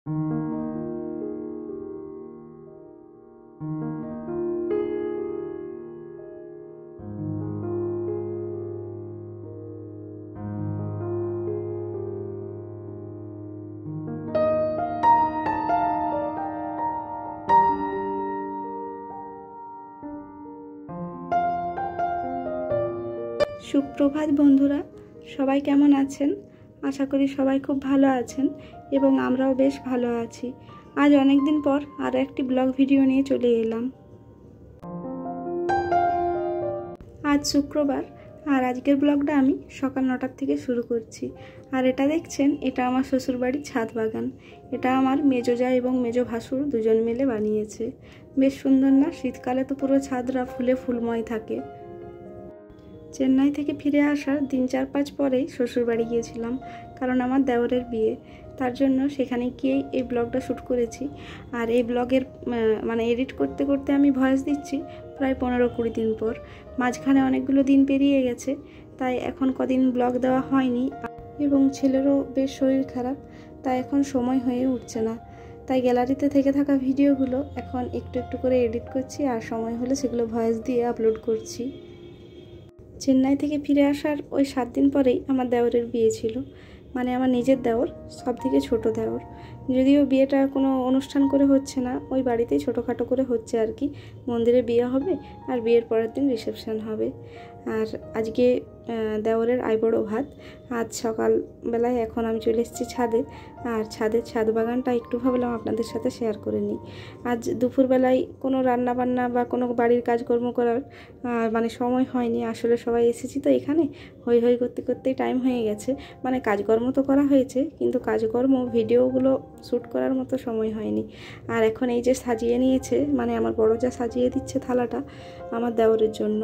সুপ্রভাত বন্ধুরা, সবাই কেমন আছেন? আশা করি সবাই খুব ভালো আছেন এবং আমরাও বেশ ভালো আছি। আজ অনেক দিন পর আরও একটি ব্লগ ভিডিও নিয়ে চলে এলাম। আজ শুক্রবার আর আজকের ব্লগটা আমি সকাল 9টার থেকে শুরু করছি। আর এটা দেখছেন, এটা আমার শ্বশুরবাড়ির ছাদ বাগান। এটা আমার মেজো জা এবং মেজো ভাসুর দুজন মিলে বানিয়েছে। বেশ সুন্দর না? শীতকালে তো পুরো ছাদরা ফুলে ফুলময় থাকে। চেন্নাই থেকে ফিরে আসার দিন 4-5 পরেই শ্বশুরবাড়ি গিয়েছিলাম, কারণ আমার দেওরের বিয়ে। তার জন্য সেখানে গিয়েই এই ব্লগটা শ্যুট করেছি। আর এই ব্লগের এডিট করতে করতে আমি ভয়েস দিচ্ছি প্রায় 15-20 দিন পর। মাঝখানে অনেকগুলো দিন পেরিয়ে গেছে, তাই এখন কদিন ব্লগ দেওয়া হয়নি। এবং ছেলেরও বেশ শরীর খারাপ, তাই এখন সময় হয়ে উঠছে না। তাই গ্যালারিতে থেকে থাকা ভিডিওগুলো এখন একটু একটু করে এডিট করছি, আর সময় হলে সেগুলো ভয়েস দিয়ে আপলোড করছি। চেন্নাই থেকে ফিরে আসার ওই 7 দিন পরেই আমার দেওরের বিয়ে ছিল। আমার নিজের দেওর, সব থেকে ছোটো দেওর। যদিও বিয়েটা কোনো অনুষ্ঠান করে হচ্ছে না, ওই বাড়িতেই ছোটোখাটো করে হচ্ছে আর কি। মন্দিরে বিয়ে হবে আর বিয়ের পরের দিন রিসেপশন হবে। আর আজকে দেওরের আইবড়ো ভাত। আজ সকালবেলায় এখন আমি চলে এসেছি ছাদে। আর ছাদ বাগানটা একটু ভাবলাম আপনাদের সাথে শেয়ার করে নিই। আজ দুপুরবেলায় কোনো রান্না বান্না বা কোনো বাড়ির কাজকর্ম করার সময় হয়নি। আসলে সবাই এসেছি তো এখানে, হই হই করতে করতেই টাইম হয়ে গেছে। কাজকর্ম তো করা হয়েছে, কিন্তু কাজকর্ম ভিডিওগুলো শ্যুট করার মতো সময় হয়নি। আর এখন এই যে সাজিয়ে নিয়েছে, আমার বড় যা সাজিয়ে দিচ্ছে থালাটা আমার দেওরের জন্য।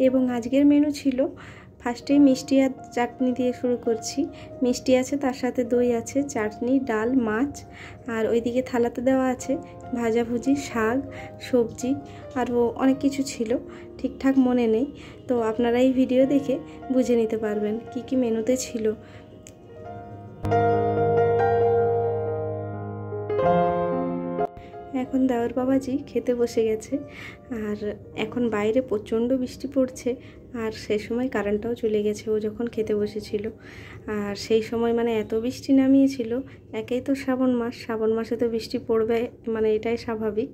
এবং আজকের মেনু ছিল, ফার্স্টেই মিষ্টি আর চাটনি দিয়ে শুরু করছি। মিষ্টি আছে, তার সাথে দই আছে, চাটনি, ডাল, মাছ। আর ওইদিকে থালাতে দেওয়া আছে ভাজাভুজি, শাক, সবজি, আরও অনেক কিছু ছিল, ঠিকঠাক মনে নেই। তো আপনারা এই ভিডিও দেখে বুঝে নিতে পারবেন কি কি মেনুতে ছিল। এখন দেওর বাবাজি খেতে বসে গেছে। আর এখন বাইরে প্রচণ্ড বৃষ্টি পড়ছে, আর সেই সময় কারেন্টটাও চলে গেছে ও যখন খেতে বসেছিল। আর সেই সময় এত বৃষ্টি নামিয়েছিল। একেই তো শ্রাবণ মাসে তো বৃষ্টি পড়বে, এটাই স্বাভাবিক।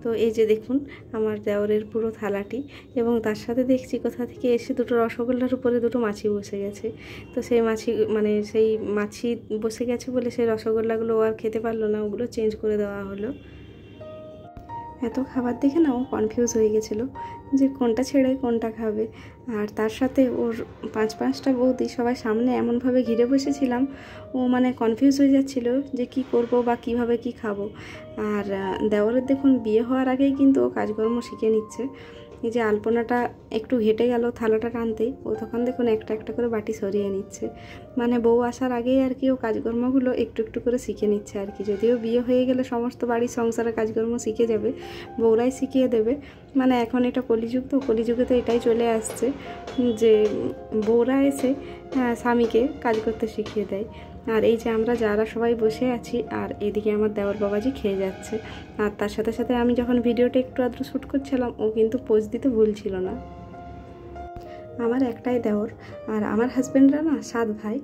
তো এই যে দেখুন আমার দেওরের পুরো থালাটি, এবং তার সাথে দেখছি কোথা থেকে এসে দুটো রসগোল্লার উপরে দুটো মাছি বসে গেছে। তো সেই মাছি বসে গেছে বলে সেই রসগোল্লাগুলো ও আর খেতে পারলো না, ওগুলো চেঞ্জ করে দেওয়া হলো। এত খাবার দেখে না ও কনফিউজ হয়ে গেছিলো যে কোনটা ছেড়ে কোনটা খাবে। আর তার সাথে ওর 5-5টা বৌদি সবাই সামনে এমনভাবে ঘিরে বসেছিলাম, ও কনফিউজ হয়ে যাচ্ছিলো যে কি করব বা কিভাবে কি খাবো। আর দেওরের দেখুন বিয়ে হওয়ার আগেই কিন্তু ও কাজকর্ম শিখে নিচ্ছে। এই যে আলপনাটা একটু ঘেটে গেল থালাটা টানতেই, ও তখন দেখুন একটা একটা করে বাটি সরিয়ে নিচ্ছে। বউ আসার আগেই আর কি ও কাজকর্মগুলো একটু একটু করে শিখে নিচ্ছে আর কি। যদিও বিয়ে হয়ে গেলে সমস্ত বাড়ির সংসারের কাজকর্ম শিখে যাবে, বউরাই শিখিয়ে দেবে। এখন এটা কলিযুগ, তো কলিযুগে তো এটাই চলে আসছে যে বউরা এসে স্বামীকে কাজ করতে শিখিয়ে দেয়। আর এই যে আমরা যারা সবাই বসে আছি, আর এদিকে আমার দেওর বাবাজি খেয়ে যাচ্ছে। আর তার সাথে সাথে আমি যখন ভিডিওটা একটু আধটু শ্যুট করছিলাম, ও কিন্তু পোজ দিতে ভুলছিল না। আমার একটাই দেওর, আর আমার হাজব্যান্ডরা না 7 ভাই,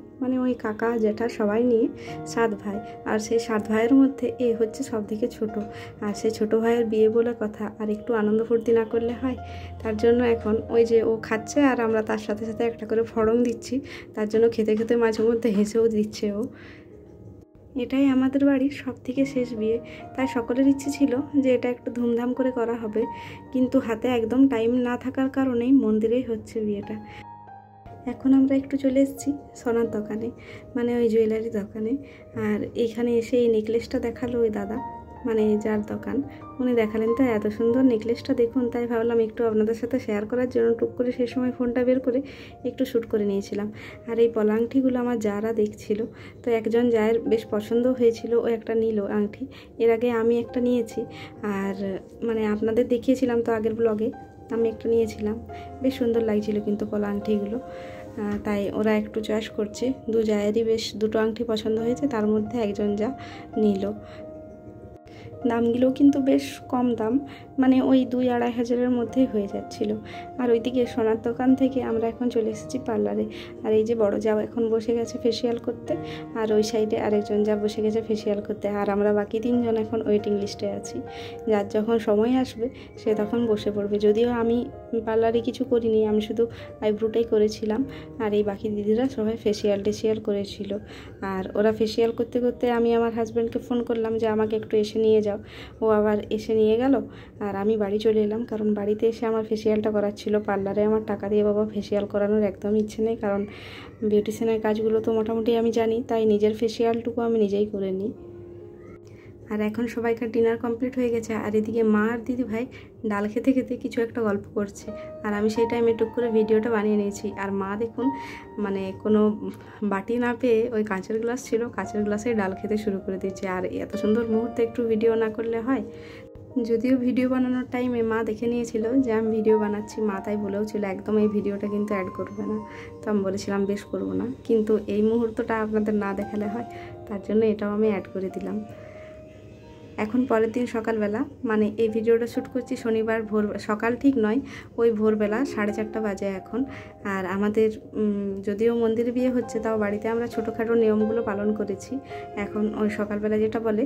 ওই কাকা জেঠা সবাই নিয়ে 7 ভাই। আর সেই 7 ভাইয়ের মধ্যে এ হচ্ছে সব থেকে ছোটো। আর সেই ছোটো ভাইয়ের বিয়ে বলে কথা, আর একটু আনন্দ ফুর্তি না করলে হয়? তার জন্য এখন ওই যে ও খাচ্ছে, আর আমরা তার সাথে সাথে একটা করে ফড়ং দিচ্ছি। তার জন্য খেতে খেতে মাঝে মধ্যে হেসেও দিচ্ছে ও। এটাই আমাদের বাড়ির সব থেকে শেষ বিয়ে, তাই সকলের ইচ্ছে ছিল যে এটা একটু ধুমধাম করে করা হবে। কিন্তু হাতে একদম টাইম না থাকার কারণেই মন্দিরেই হচ্ছে বিয়েটা। এখন আমরা একটু চলে এসেছি সোনার দোকানে, ওই জুয়েলারি দোকানে। আর এইখানে এসে এই নেকলেসটা দেখালো ওই দাদা, যার দোকান, উনি দেখালেন। তো এত সুন্দর নেকলেসটা দেখুন, তাই ভাবলাম একটু আপনাদের সাথে শেয়ার করার জন্য টুক করে সেই সময় ফোনটা বের করে একটু শ্যুট করে নিয়েছিলাম। আর এই পলা আংটিগুলো আমার যারা দেখছিল, তো একজন যায়ের বেশ পছন্দ হয়েছিল, ও একটা নিল আংটি। এর আগে আমি একটা নিয়েছি, আর আপনাদের দেখিয়েছিলাম তো আগের ব্লগে, আমি একটা নিয়েছিলাম। বেশ সুন্দর লাগছিল কিন্তু পলা আংটিগুলো। তাই ওরা একটু চয়েস করছে। দু জায়েরই বেশ দুটো আংটি পছন্দ হয়েছে, তার মধ্যে একজন যা নিল। দামগুলোও কিন্তু বেশ কম দাম, মানে ওই 2-2.5 হাজারের মধ্যেই হয়ে যাচ্ছিল। আর ওইদিকে সোনার দোকান থেকে আমরা এখন চলে এসেছি পার্লারে। আর এই যে বড় যাও এখন বসে গেছে ফেসিয়াল করতে, আর ওই সাইডে আরেকজন যা বসে গেছে ফেসিয়াল করতে, আর আমরা বাকি 3 জন এখন ওয়েটিং লিস্টে আছি। যার যখন সময় আসবে সে তখন বসে পড়বে। যদিও আমি পার্লারে কিছু করিনি, আমি শুধু আইব্রোটাই করেছিলাম, আর এই বাকি দিদিরা সবাই টেসিয়াল করেছিল। আর ওরা ফেসিয়াল করতে করতে আমি আমার হাজব্যান্ডকে ফোন করলাম যে আমাকে একটু এসে নিয়ে যাও। ও আবার এসে নিয়ে গেল, আর আমি বাড়ি চলে এলাম, কারণ বাড়িতে এসে আমার ফেসিয়ালটা করার ছিল। পার্লারে আমার টাকা দিয়ে বাবা ফেসিয়াল করানোর একদম ইচ্ছে নেই, কারণ বিউটিশিয়ানের কাজগুলো তো মোটামুটি আমি জানি, তাই নিজের ফেসিয়ালটুকু আমি নিজেই করে নিই। আর এখন সবাইকার ডিনার কমপ্লিট হয়ে গেছে, আর এদিকে মা আর দিদি ভাই ডাল খেতে খেতে কিছু একটা গল্প করছে, আর আমি সেই টাইমে টুক করে ভিডিওটা বানিয়ে নিয়েছি। আর মা দেখুন, মানে কোনো বাটি না পেয়ে ওই কাঁচের গ্লাস ছিল, কাঁচের গ্লাসে ডাল খেতে শুরু করে দিয়েছে। আর এত সুন্দর মুহূর্তে একটু ভিডিও না করলে হয়? যদিও ভিডিও বানানোর টাইমে মা দেখে নিয়েছিল যে আমি ভিডিও বানাচ্ছি, মা তাই বলেও ছিল একদম এই ভিডিওটা কিন্তু অ্যাড করবে না। তো আমি বলেছিলাম বেশ করবো না, কিন্তু এই মুহূর্তটা আপনাদের না দেখালে হয়, তার জন্য এটাও আমি অ্যাড করে দিলাম। এখন পরের দিন সকালবেলা, মানে এই ভিডিওটা শ্যুট করছি শনিবার ভোর, সকাল ঠিক নয়, ওই ভোরবেলা 4:30 বাজে এখন। আর আমাদের যদিও মন্দিরে বিয়ে হচ্ছে, তাও বাড়িতে আমরা ছোটোখাটো নিয়মগুলো পালন করেছি। এখন ওই সকালবেলা যেটা বলে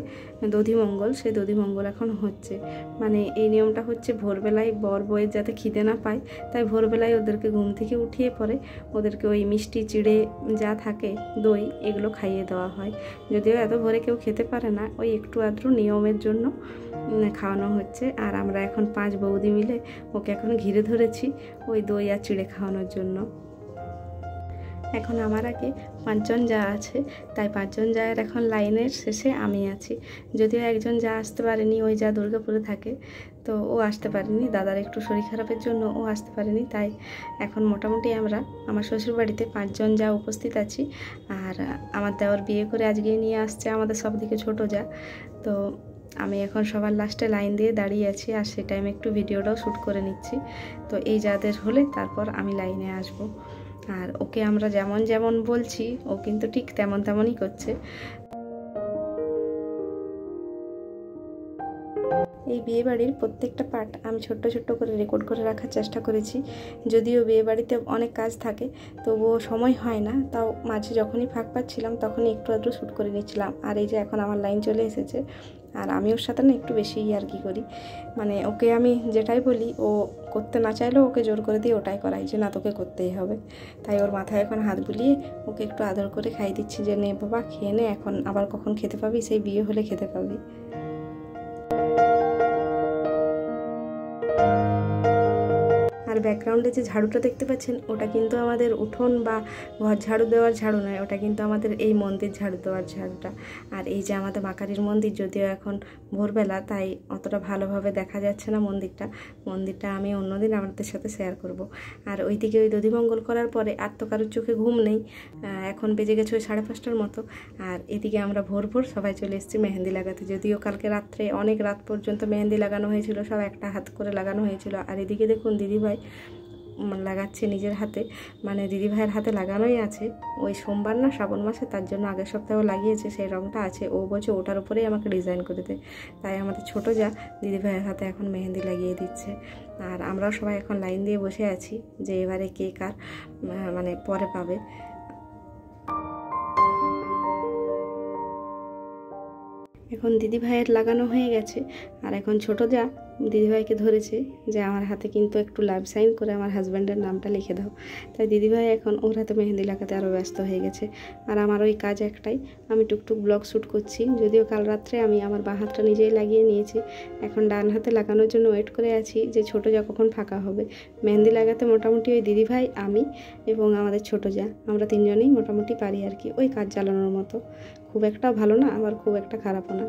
দধিমঙ্গল, সেই দধিমঙ্গল এখন হচ্ছে। মানে এই নিয়মটা হচ্ছে ভোরবেলায় বর বউয়ের যাতে খিদে না পায়, তাই ভোরবেলায় ওদেরকে ঘুম থেকে উঠিয়ে পরে ওদেরকে ওই মিষ্টি চিড়ে যা থাকে, দই, এগুলো খাইয়ে দেওয়া হয়। যদিও এত ভোরে কেউ খেতে পারে না, ওই একটু আধটু নিয়মের জন্য খাওয়ানো হচ্ছে। আর আমরা এখন 5 বৌদি মিলে ওকে এখন ঘিরে ধরেছি ওই দই আর চিড়ে খাওয়ানোর জন্য। এখন আমার আগে 5 জন যা আছে, তাই 5 জন যায়ের এখন লাইনের শেষে আমি আছি। যদিও একজন যা আসতে পারেনি, ওই যা দুর্গাপুরে থাকে, তো ও আসতে পারেনি, দাদার একটু শরীর খারাপের জন্য ও আসতে পারেনি। তাই এখন মোটামুটি আমরা আমার শ্বশুরবাড়িতে 5 জন যা উপস্থিত আছি। আর আমার দেওর বিয়ে করে আজকে নিয়ে আসছে আমাদের সবদিকে ছোটো যা। তো আমি এখন সবার লাস্টে লাইন দিয়ে দাঁড়িয়ে আছি, আর সে টাইমে একটু ভিডিওটাও শ্যুট করে নিচ্ছি। তো এই যাদের হলে তারপর আমি লাইনে আসব। আর ওকে আমরা যেমন যেমন বলছি, ও কিন্তু ঠিক তেমনই করছে। এই বিয়েবাড়ির প্রত্যেকটা পার্ট আমি ছোট্ট ছোট্ট করে রেকর্ড করে রাখার চেষ্টা করেছি। যদিও বিয়েবাড়িতে অনেক কাজ থাকে, তবুও সময় হয় না, তাও মাঝে যখনই ফাঁক পাচ্ছিলাম তখনই একটু আধটু শ্যুট করে নিচ্ছিলাম। আর এই যে এখন আমার লাইন চলে এসেছে, আর আমি ওর সাথে না একটু বেশি ইয়ার্কি করি, মানে ওকে আমি যেটাই বলি ও করতে না চাইলেও ওকে জোর করে দিয়ে ওটাই করাই, যে না তোকে করতেই হবে। তাই ওর মাথায় এখন হাত বুলিয়ে ওকে একটু আদর করে খাইয়ে দিচ্ছি, যে নে বাবা খেয়ে নে, এখন আবার কখন খেতে পাবি, সেই বিয়ে হলে খেতে পাবি। আর ব্যাকগ্রাউন্ডে যে ঝাড়ুটা দেখতে পাচ্ছেন, ওটা কিন্তু আমাদের উঠোন বা ঘর ঝাড়ু দেওয়ার ঝাড়ু নয়, ওটা কিন্তু আমাদের এই মন্দির ঝাড়ু দেওয়ার ঝাড়ুটা। আর এই যে আমাদের মাকারির মন্দির, যদিও এখন ভোরবেলা তাই অতটা ভালোভাবে দেখা যাচ্ছে না মন্দিরটা আমি অন্যদিন আপনাদের সাথে শেয়ার করব। আর ওইদিকে ওই দধিমঙ্গল করার পরে আর তো কারোর চোখে ঘুম নেই, এখন বেজে গেছে ওই 5:30টার মতো। আর এদিকে আমরা ভোর সবাই চলে এসেছি মেহেন্দি লাগাতে। যদিও কালকে রাত্রে অনেক রাত পর্যন্ত মেহেন্দি লাগানো হয়েছিল, সব একটা হাত করে লাগানো হয়েছিল। আর এদিকে দেখুন দিদিভাই লাগাচ্ছে নিজের হাতে, মানে দিদিভাইয়ের হাতে লাগানোই আছে। ওই সোমবার না শ্রাবণ মাসে, তার জন্য আগের সপ্তাহে লাগিয়েছে, সেই রঙটা আছে। ও বলছে ওটার উপরেই আমাকে ডিজাইন করে দে। তাই আমাদের ছোটো যা দিদিভাইয়ের হাতে এখন মেহেন্দি লাগিয়ে দিচ্ছে। আর আমরাও সবাই এখন লাইন দিয়ে বসে আছি যে এবারে কে কার মানে পরে পাবে। এখন দিদিভাইয়ের লাগানো হয়ে গেছে, আর এখন ছোটো যা দিদিভাইকে ধরেছে যে আমার হাতে কিন্তু একটু লাভ সাইন করে আমার হাজব্যান্ডের নামটা লিখে দাও। তাই দিদিভাই এখন ওর হাতে মেহেন্দি লাগাতে আরও ব্যস্ত হয়ে গেছে। আর আমার ওই কাজ একটাই, আমি টুকটুক ব্লগ শ্যুট করছি। যদিও কাল রাত্রে আমি আমার বাঁ হাতটা নিজেই লাগিয়ে নিয়েছি, এখন ডান হাতে লাগানোর জন্য ওয়েট করে আছি যে ছোটো যা কখন ফাঁকা হবে। মেহেন্দি লাগাতে মোটামুটি ওই দিদিভাই, আমি এবং আমাদের ছোটো যা, আমরা 3 জনেই মোটামুটি পারি আর কি, ওই কাজ চালানোর মতো। খুব একটা ভালো না, আবার খুব একটা খারাপও না।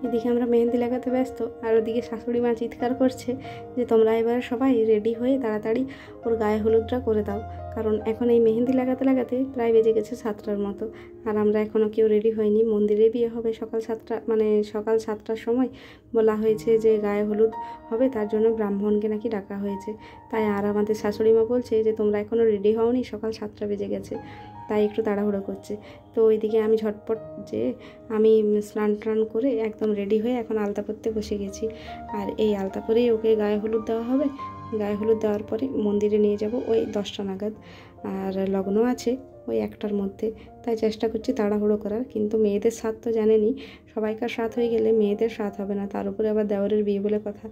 এদিকে আমরা মেহেন্দি লাগাতে ব্যস্ত, আর ওদিকে শাশুড়ি মা চিৎকার করছে যে তোমরা এবার সবাই রেডি হয়ে তাড়াতাড়ি ওর গায়ে হলুদটা করে দাও। কারণ এখন এই মেহেন্দি লাগাতে লাগাতে প্রায় বেজে গেছে 7টার মতো। আর আমরা এখনও কেউ রেডি হয়নি। মন্দিরে বিয়ে হবে সকাল 7টা, মানে সকাল 7টার সময় বলা হয়েছে যে গায়ে হলুদ হবে, তার জন্য ব্রাহ্মণকে নাকি ডাকা হয়েছে। তাই আর আমাদের শাশুড়ি মা বলছে যে তোমরা এখনও রেডি হওনি, সকাল 7টা বেজে গেছে, তাই একটু তাড়াহুড়ো করছে। তো ওইদিকে আমি ঝটপট যে আমি স্নান টান করে একদম রেডি হয়ে এখন আলতা পরতে বসে গেছি। আর এই আলতা পরেই ওকে গায়ে হলুদ দেওয়া হবে। গায়ে হলুদ দেওয়ার পরে মন্দিরে নিয়ে যাব ওই 10টা নাগাদ, আর লগ্ন আছে ওই 1টার মধ্যে। তাই চেষ্টা করছি তাড়াহুড়ো করার, কিন্তু মেয়েদের স্বাদ তো জানেনই, সবাইকার স্বাদ হয়ে গেলে মেয়েদের স্বাদ হবে না, তার উপরে আবার দেওরের বিয়ে বলে কথা।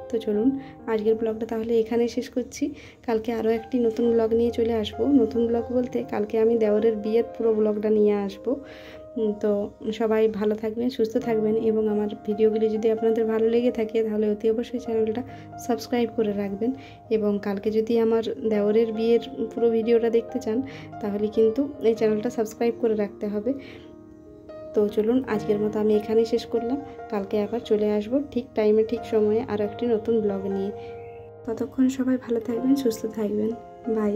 তো চলুন আজকের ব্লগটা তাহলে এখানেই শেষ করছি। কালকে আরও একটি নতুন ব্লগ নিয়ে চলে আসব। নতুন ব্লগ বলতে কালকে আমি দেওরের বিয়ের পুরো ব্লগটা নিয়ে আসব। তো সবাই ভালো থাকবেন, সুস্থ থাকবেন, এবং আমার ভিডিওগুলি যদি আপনাদের ভালো লেগে থাকে তাহলে অতি অবশ্যই চ্যানেলটা সাবস্ক্রাইব করে রাখবেন। এবং কালকে যদি আমার দেওরের বিয়ের পুরো ভিডিওটা দেখতে চান তাহলে কিন্তু এই চ্যানেলটা সাবস্ক্রাইব করে রাখতে হবে। তো চলুন আজকের মতো আমি এখানেই শেষ করলাম। কালকে আবার চলে আসব ঠিক টাইমে ঠিক সময়ে আরও একটি নতুন ব্লগ নিয়ে। ততক্ষণ সবাই ভালো থাকবেন, সুস্থ থাকবেন। বাই।